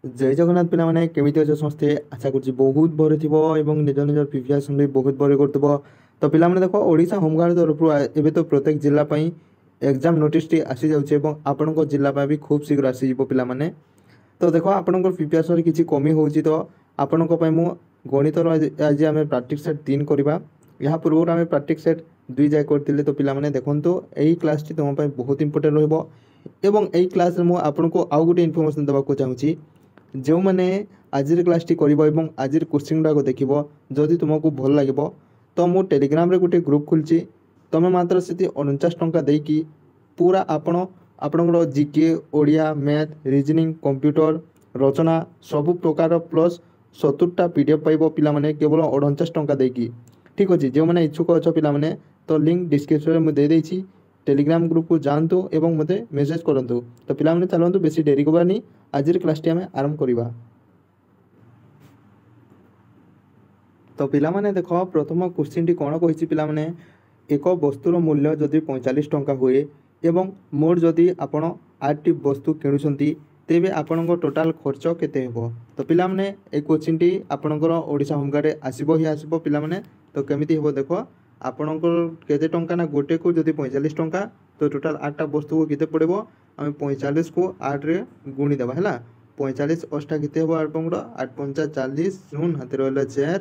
जय जगन्नाथ पिला माने केमिति अछ समस्ते आशा करछि बहुत भरे थिबो एवं निज निज प्रिपरेशन भी बहुत भरे करथिबो। तो पिला माने देखो ओडिशा होमगार्ड तरफ एबे तो प्रत्येक जिल्ला पई एग्जाम नोटिस टी आसी जाउछि एवं आपनको जिल्ला पई भी खूब शीघ्र आसी जिवो पिला माने। तो देखो आपनको प्रिपरेशन किछि कमी होउछि तो आपनको पई मु गणित रो आज आमे प्रैक्टिस सेट 3 करबा। यहाँ पूर्व आमे प्रैक्टिस सेट 2 जाय करथिले। तो पिला माने देखंतु एही क्लास टी तुम पई बहुत इंपोर्टेंट रहबो एवं एही क्लास रे मु आपनको आउ गुटे इन्फॉर्मेशन देबा को चाहूछि। जो मैंने आज क्लास टी कर आज क्वेश्चन गुड़ाक देख जदि तुमको भल लगे तो मु टेलीग्राम रे गोटे ग्रुप खोलची। तुम मात्र से 49 टंका देकी पूरा आपणकर GK Odia math reasoning computer रचना सबु प्रकार प्लस 70टा पीडीएफ पाइब पिला माने केवल 49 टंका देकी। ठीक अच्छे जो मैंने इच्छुक अच्छ पिला माने तो लिंक डिस्क्रिप्शन में दे देइछि। टेलीग्राम ग्रुप को जानतु एवं मते मेसेज करंतु। तो पिला माने चलंतु बेसी डेरी करबानी आज क्लास टी आमे आरंभ करिबा। तो पिला माने देखो प्रथम क्वेश्चन टी कोन कहिछि पिला माने एक वस्तुर मूल्य जदि 45 टंका हुए एवं मोर जदि आपण 8 टी वस्तु किणुछंती तेबे आपणको टोटल खर्च केते हेबो। तो पिला माने ए क्वेश्चन टी आपणकर ओडिशा होमगार्ड रे आसीबो ही आसीबो पिला माने। तो केमिति हेबो देखो आपणकर केते टंका ना गोटे को जदि 45 टंका तो टोटल 8 टा वस्तु को केते पड़िबो आमे 45 को 8 रे गुणी देबा हला। 45 अष्टा केते हेबो आपणकर 8 पंचा 40 शून हाते रहला 4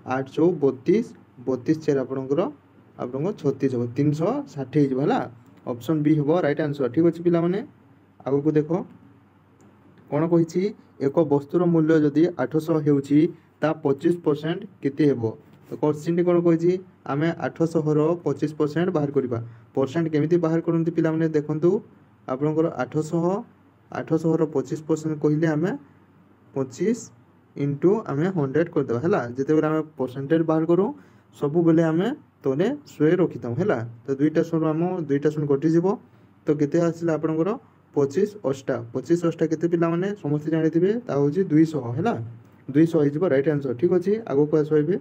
8 चौ 32 32 4 आपणकर आपणको 36 हेबो 360 हेजबो हला। ऑप्शन बी हेबो राइट आंसर। ठीक अछि पिला माने आगु को देखो कोन कहिछि एक वस्तुर मूल्य जदि 800 हेउछि ता 25% केते हेबो। तो क्वेश्चन टी कोन कहिछि आमे 800 रो 25% बाहर करिबा। परसेंट केमिति बाहर करंती पिला माने देखंतु आपनकर 800 रो 25% कहिले आमे 25 इंटू आमे 100 कर देबा हला। जते बेला आमे परसेंटेज बाहर करू सबु बेले आमे तोने 100 रखिताम हला। तो दुईटा शून आमो दुईटा शून कटि जिवो। तो केते आसिला आपनकर 25 अष्टा केते पिला माने समस्त जानिथिबे ता होछि 200 हला। 200 हो जिवो राइट आंसर। ठीक अछि आगो को आसइबे।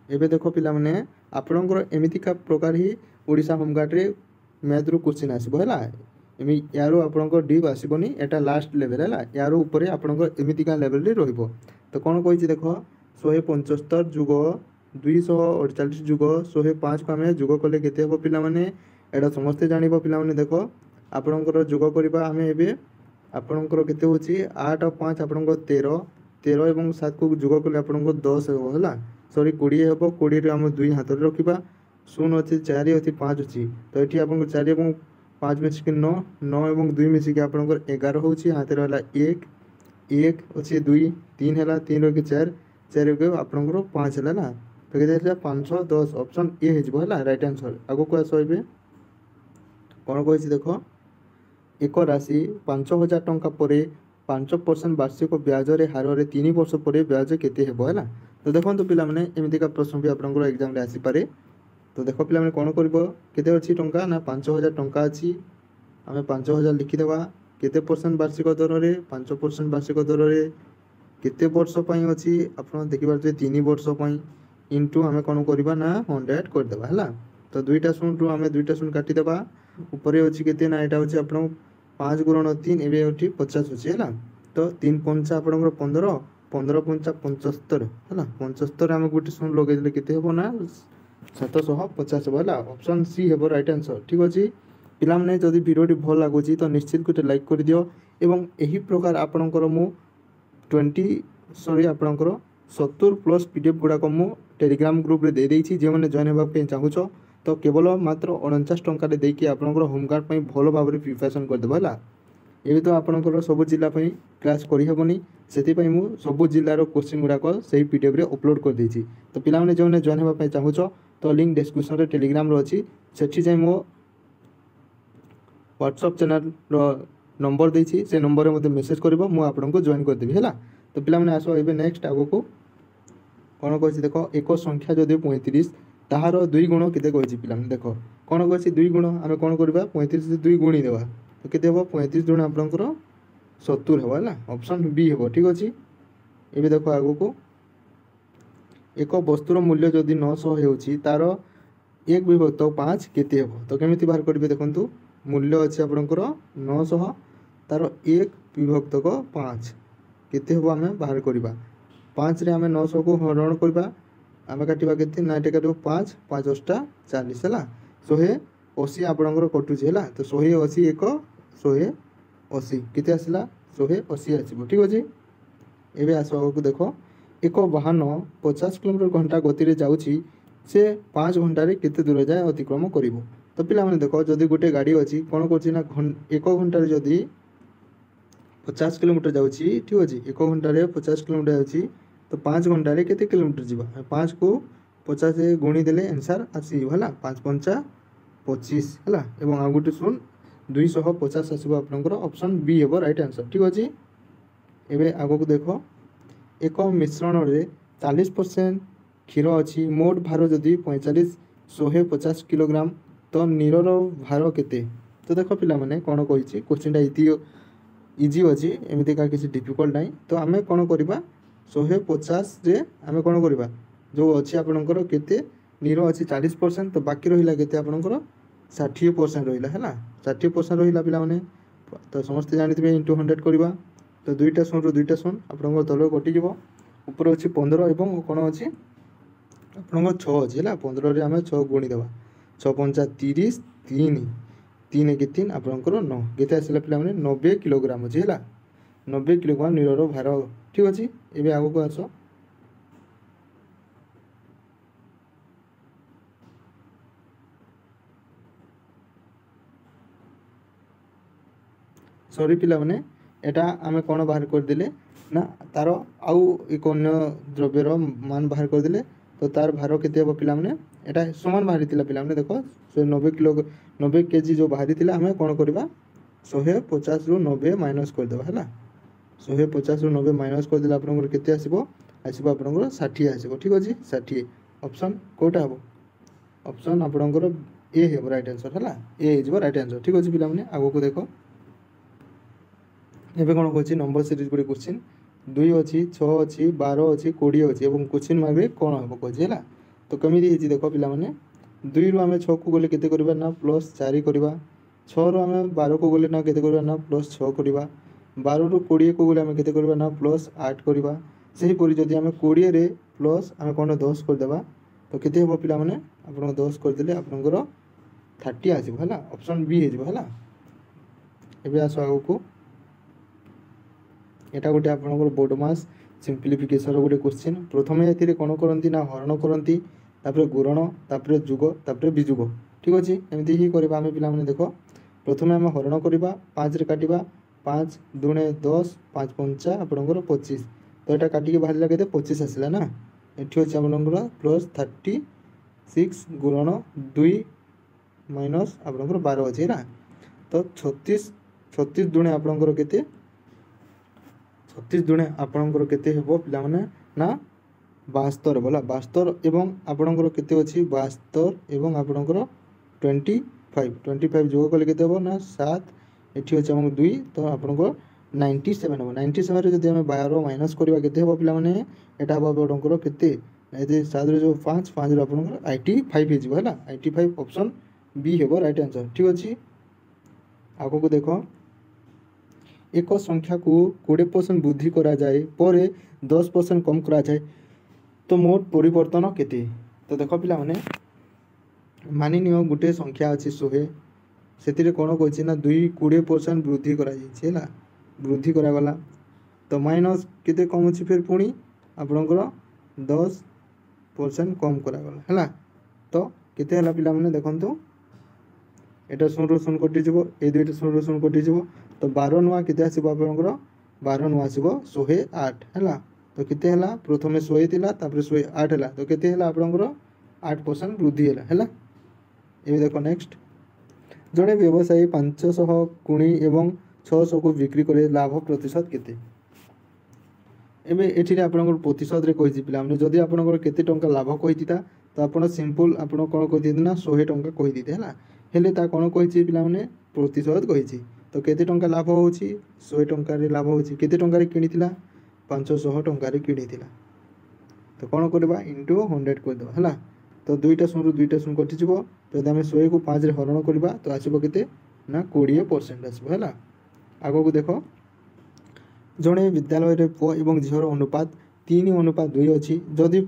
एबे देखो पिला माने आपनकर एमितिका प्रकार ही ओडिशा होमगार्ड रे मैथ रो क्वेश्चन आसीबो हला। एमि यारो आपनकर डीप आसीबोनी एटा लास्ट लेवल हला। यारो ऊपर आपनकर एमितिका लेवल रे रहिबो। तो कोन कहिछि देखो 175 जुग 248 जुग 105 को हमें जुग कले केते हेबो पिला माने एटा समस्त जानिबो पिला माने। देखो आपनकर जुग करिबा हमें एबे आपनकर केते होछि 8 और 5 आपनकर 13 13 एवं 7 को जुग कले आपनकर 10 हेबो हला। सॉरी 20 हेबो 20 रे हम दुई हाथ रे रखिबा। शून अछि 4 अछि 5 अछि तो एठी आपनकर 4 एवं 5 मिसी के 9 9 एवं 2 मिसी के आपनकर 11 होछि। हाथ रे हला 1 1 अछि 2 3 हला 3 रो के 4 4 के आपनकर 5 हला ना। तो केते हला 510 ऑप्शन ए हेजबो हला राइट आंसर। आगो को आसइबे कोन कहिछि देखो एक राशि 5000 टंका परे 5% वार्षिक ब्याज रे हार रे 3 वर्ष परे ब्याज केते हेबो हला। तो देखो पिला माने एमिति का प्रश्न भी आपनकर एग्जाम रे आसी पारे। तो देखो पिला माने कोन करबो केते अछि टंका ना 5000 टंका अछि हमें 5000 लिखि देबा। केते परसेंट वार्षिक दर रे 5% वार्षिक दर रे केते वर्ष पई अछि आपन देखि बार जे 3 वर्ष पई इनटू हमें कोन करबा ना 100 कर देबा हला। तो दुईटा शून रु हमें दुईटा शून काटी देबा। ऊपरे अछि केते ना एटा अछि आपन 5 गुणन 3 एबे अछि 50 अछि हला। तो 3 पंचा आपनकर 15 15 पंचा 75 हला 75 हम गुटे शून लगे देले केते हेबो ना 750 हला। ऑप्शन सी हेबो राइट आंसर। ठीक अछि पिला माने जदि वीडियो भल लागुची तो निश्चित गुटे लाइक कर दियो एवं एही प्रकार आपनकर मु 70 प्लस पीडीएफ गुड़ाक मु टेलीग्राम ग्रुप रे दे देइछि। जे माने जॉइन हेबा पे चाहूछो तो केवल मात्र 49 टंका रे देकी आपनकर होमगार्ड पई भलो भाबरे प्रिपरेशन कर देबो हला। एबे तो आपनकर सब जिल्ला पई क्लास करि हेबोनी सेति पई मु सब जिल्ला रो क्वेश्चन गुड़ाक सही पीडीएफ रे अपलोड कर देइछि। तो पिला माने जे माने जॉइन हेबा पे चाहूछो तो लिंक डिस्क्रिप्शन रे टेलीग्राम रो अछि सेठी जाय मो व्हाट्सएप चैनल रो नंबर देइछि से नंबर रे मते मेसेज करबो मु आपनको जॉइन कर देबी हला। तो पिला माने आसो एबे नेक्स्ट आगो को कोन कहिछि देखो एक संख्या जदि 35 ताहार 2 गुण केते कहिछि पिला माने देखो कोन कहिछि 2 गुण हमें कोन करबा 35 से 2 गुणी देबा। तो केते हेबो 35 गुण आपनकर 70 हेबो हला। ऑप्शन बी हेबो। ठीक अछि एबे देखो आगो को एक वस्तुर मूल्य जदि 900 हेउछि तार 1 विभक्त 5 केते हेबो तो केमिति बाहर करिवे देखंतु मूल्य अछि आपनकर 900 तार 1 विभक्त 5 केते हेबो आमे बाहर करिबा 5 रे आमे 900 को हरण करिबा आमे काटिबा केते ना एटे काटिबो 5 5 8 40 हला 180 आपनकर कटुची हला तो 180 1 180 केते आसिला 180 आसीबो ठीक अछि एबे आसो को देखो एक वाहन 50 किलोमीटर घंटा गति रे जाउची से 5 घंटा रे केते दूर जाय अतिक्रम करिवो तो पिला माने देखो जदी गोटे गाड़ी अछि कोन करछि ना 1 घंटा रे जदी 50 किलोमीटर जाउची ठीक अछि 1 घंटा रे 50 किलोमीटर जाउची तो 5 घंटा रे केते किलोमीटर जीवा 5 को 50 से गुणी देले आंसर आसी हला 5 5 25 हला एवं आ गुटे सुन 250 आसीबो आपनकर ऑप्शन बी हेबो राइट आंसर ठीक अछि एबे आगो को देखो एक मिश्रण रे 40% क्षीर अच्छी मोट भार जदि 45 150 किलोग्राम तो नीरर भार केते तो देखो पिला माने कोन कहिछि क्वेश्चनटा इजी अछि एमिति का किसी डिफिकल्ट नाही तो आमे कोन करबा 150 रे आमे कोन करबा जो अछि आपनकर केते नीर अछि 40% तो बाकी रहिला केते आपनकर 60% रहिला हैला 60% रहिला पिला माने तो समस्त जानिथिबे इनटू 100 करबा तो दुईटा सुन रो दुईटा सुन आपनकर तले कटि जीवो ऊपर अछि 15 एवं कोन अछि आपनकर 6 अछि हैला 15 रे आमे 6 गुणी देबा 6 5 30 3 3 के 3 आपनकर 9 केते आसिला पिला माने 90 किलोग्राम अछि हैला 90 किलोग्राम नीरर भार ठीक अछि एबे आगो को आसो सॉरी पिला माने एटा आमे कोन बाहर कर देले ना तारो आउ एक अन्य द्रव्यर मान बाहर कर देले तो तार भार केते हो पिला माने एटा समान बाहरी थिला पिला माने देखो 90 केजी जो बाहरी थिला हमें कोन करबा 150 रु 90 माइनस कर देबा हैला 150 रु 90 माइनस कर देला आपन केते आसीबो आसीबो आपन 60 आसीबो ठीक अछि 60 ऑप्शन कोटा हबो ऑप्शन आपन ए हेबो राइट आंसर हैला ए हेजबो राइट आंसर ठीक अछि पिला माने आगो को देखो एबे कोन कहछि नंबर सीरीज गुडी क्वेश्चन 2 अछि 6 अछि 12 अछि 20 अछि एवं क्वेश्चन मार्क रे कोन हबो कहछि हैला तो कमिति हेछि देखो पिला माने 2 रु हमें 6 को गले केते करबा ना प्लस 4 करबा 6 रु हमें 12 को गले ना केते करबा ना प्लस 6 करबा 12 रु 20 को गले हमें केते करबा ना प्लस 8 करबा सही परि जदि हमें 20 रे प्लस हमें कोन 10 कर देबा तो केते हबो पिला माने आपन 10 कर देले आपनकर 30 आसीबो हैला ऑप्शन बी हेजबो हैला एबे आसो आगो को एटा गोटे आपनकर बोर्ड मास सिंपलीफिकेशन रो गोटे क्वेश्चन प्रथमे एथिरे कोन करंती ना हरण करंती तापर गुणन तापर जुग तापर विजुग ठीक अछि एमिति ही करबा हमें पिला माने देखो प्रथमे हम हरण करबा 5 रे काटिबा 5 दुणे 10 5 5 आपनकर 25 तो एटा काटी के बाहर केते 25 आसिला ना एठी अछि आपनकर प्लस 36 गुणन 2 माइनस आपनकर 12 अछि ना तो 36 दुणे आपनकर केते 36 दुणे आपनकर केते हेबो पिला माने ना 72 बोला 72 एवं आपनकर केते अछि 72 एवं आपनकर 25 जोग कले केते हेबो ना 7 एठी अछि हमर 2 तो आपनकर 97 हेबो 97 रे जदि हम 12 माइनस करबा केते हेबो पिला माने एटा हेबो आपनकर केते एते 7 रे जो 5 रे आपनकर 85 हेजिबो हैला 85 ऑप्शन बी हेबो राइट आंसर ठीक अछि आगो को देखो एक संख्या को 20% वृद्धि करा जाए पर 10% कम करा जाए तो मोट परिवर्तन केते तो देखो पिला माने मानि नियो गुटे संख्या अछि 100 सेतिरे कोन कहछि ना 20% वृद्धि करा जाय छैला वृद्धि करा गला तो माइनस केते कम अछि फिर पुनी आपनकर 10% कम करा गला हैला तो केते हला पिला माने देखंतु एटा 100 कटि जबो ए दुइटा 100 कटि जबो तो 12 नुआ केते आसीबो आपनकर 12 नुआ आसीबो 108 हैला तो केते हला प्रथमे 100 थिला तापर 108 हला तो केते हला आपनकर 8% वृद्धि हला हैला ए देखो नेक्स्ट जड़े व्यवसायी 500 कुणी एवं 600 को बिक्री करे लाभ प्रतिशत केते एबे एठिरे आपनकर प्रतिशत रे कहिछि पिला माने जदि आपनकर केते टंका लाभ कहितिता तो आपण सिंपल आपण कोन कहिति ना 100 टंका कहिदिते हैला हेले ता कोन कहिछि पिला माने प्रतिशत कहिछि तो केते टंका लाभ होछि 100 टंका रे लाभ होछि केते टंका रे किनितिला 500 टंका रे किनितिला तो कोन करबा इनटू 100 कर दो हैला तो 2टा शून्य 2टा शून्य कटिଯିବ ଯଦି ଆମେ 100 को 5 ରେ ହରଣ କରିବା ତ ଆସିବ କେତେ ନା 20% ଆସିବ ହେଲା। ଆଗକୁ ଦେଖ ଜଣେ ବିଦ୍ୟାଳୟରେ ପୁଅ ଏବଂ ଝିଅର ଅନୁପାତ 3:2 ଅଛି। ଯଦି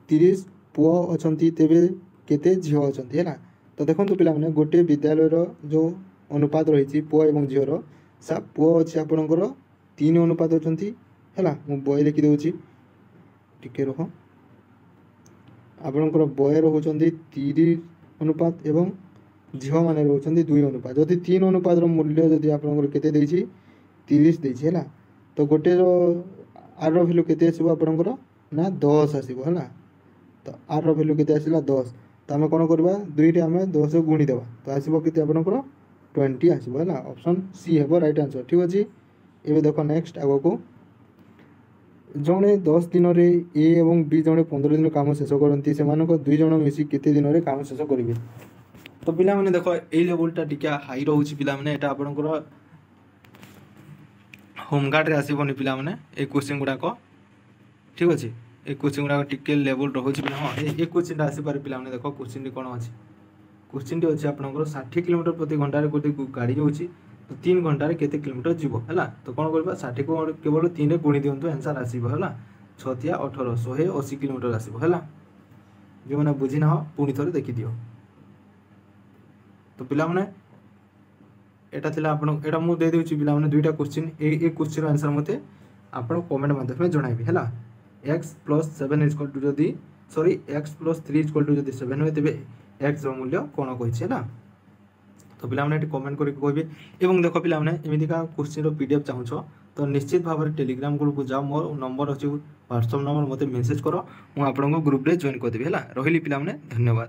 30 ପୁଅ ଅଛନ୍ତି ତେବେ କେତେ ଝିଅ ଅଛନ୍ତି ହେଲା। ତ ଦେଖନ୍ତୁ ପିଲାମାନେ ଗୋଟିଏ ବିଦ୍ୟାଳୟର ଯେଉଁ ଅନୁପାତ ରହିଛି ପୁଅ ଏବଂ ଝିଅର ପୁଅ ଅଛି ଆପଣଙ୍କର 3 ଅନୁପାତ ଅଛନ୍ତି ହେଲା। ମୁଁ ବହି ଲେଖିଦେଉଛି ଟିକେ ରହ। ଆପଣଙ୍କର ବୟ ରହୁଛନ୍ତି 30 ଅନୁପାତ ଏବଂ ଝିଅମାନେ ରହୁଛନ୍ତି 2 ଅନୁପାତ। ଯଦି 3 ଅନୁପାତର ମୂଲ୍ୟ ଯଦି ଆପଣଙ୍କର କେତେ ଦେଇଛି 30 ଦେଇଛି ହେଲା ତ ଗୋଟେର ଆର ଭ୍ୟାଲୁ କେତେ ଆସିବ ଆପଣଙ୍କର ନା 10 ଆସିବ ହେଲା। ତ ଆର ଭ୍ୟାଲୁ କେତେ ଆସିଲା 10। ତ ଆମେ କ'ଣ କରିବା 2ରେ ଆମେ 10 ଗୁଣିଦେବା ତ ଆସିବ କେତେ ଆପଣଙ୍କର 20 ଆସିବ ହେଲା। ଅପସନ୍ ସି ହେବ ରାଇଟ୍ ଆନ୍ସର୍। ଠିକ୍ ଅଛି। ଏବେ ଦେଖ ନେକ୍ସଟ ଆଗକୁ ଜଣେ 10 ଦିନରେ ଏ ଏବଂ ବି ଜଣେ 15 ଦିନ କାମ ଶେଷ କରନ୍ତି ସେମାନଙ୍କ 2 ଜଣ ମିଶି କେତେ ଦିନରେ କାମ ଶେଷ କରିବେ। ତ ପିଲାମାନେ ଦେଖ ଏଇ ଲେବୁଲଟା ଟିକେ ହାଇ ରହୁଛି ପିଲାମାନେ। ଏଇଟା ଆପଣଙ୍କର ହୋମଗାର୍ଡ଼ରେ ଆସିବନି ପିଲାମାନେ ଏ କୋଶ୍ଚିନ୍ ଗୁଡ଼ାକ। ଠିକ୍ ଅଛି। ଏ କୋଶ୍ଚିନ୍ ଗୁଡ଼ାକ ଟିକେ ଲେବୁଲ ରହୁଛି ପିଲା। ହଁ ଏ କୋଶ୍ଚିନ୍ଟା ଆସିପାରେ ପିଲାମାନେ। ଦେଖ କୋଶ୍ଚିନ୍ଟି କ'ଣ ଅଛି। କୋଶ୍ଚିନ୍ଟି ଅଛି ଆପଣଙ୍କର 60 କିଲୋମିଟର ପ୍ରତି ଘଣ୍ଟାରେ ଗୋଟେ ଗାଡ଼ି ଯାଉଛି ତ 3 ଘଣ୍ଟାରେ କେତେ କିଲୋମିଟର ଯିବ ହେଲା। ତ କ'ଣ କରିବା 60କୁ କେବଳ 3ରେ ଗୁଣି ଦିଅନ୍ତୁ ଆନ୍ସର୍ ଆସିବ ହେଲା। 6 × 18 180 କିଲୋମିଟର ଆସିବ ହେଲା। ଯେଉଁମାନେ ବୁଝିନାହ ପୁଣି ଥରେ ଦେଖିଦିଅ। ତ ପିଲାମାନେ এটা ଥିଲା ଆପଣ এটা ମୁଁ ଦେଇଦେଉଛି ପିଲାମାନେ 2ଟା କୋଶ୍ଚିନ୍। ଏ କୋଶ୍ଚିନ୍ର ଆନ୍ସର୍ ମୋତେ ଆପଣ କମେଣ୍ଟ ମାଧ୍ୟମରେ ଜଣାଇବେ ହେଲା। x + 7 ଯଦି x + 3 ଯଦି 7 ହୁଏ ତେବେ xର ମୂଲ୍ୟ କ'ଣ କହିଛି ହେଲା। ତ ପିଲାମାନେ ଏଠି କମେଣ୍ଟ କରିକି କହିବେ। ଏବଂ ଦେଖ ପିଲାମାନେ ଏମିତିକା କୋଶ୍ଚିନ୍ର PDF ଚାହୁଁଛ ତ ନିଶ୍ଚିତ ଭାବରେ ଟେଲିଗ୍ରାମ ଗ୍ରୁପକୁ ଯାଅ। ମୋର ନମ୍ବର ଅଛି ହ୍ୱାଟ୍ସଆପ୍ ନମ୍ବର ମୋତେ ମେସେଜ୍ କର। ମୁଁ ଆପଣଙ୍କୁ ଗ୍ରୁପରେ ଜଏନ୍ କରିଦେବି ହେଲା। ରହିଲି ପିଲାମାନେ ଧନ୍ୟବାଦ।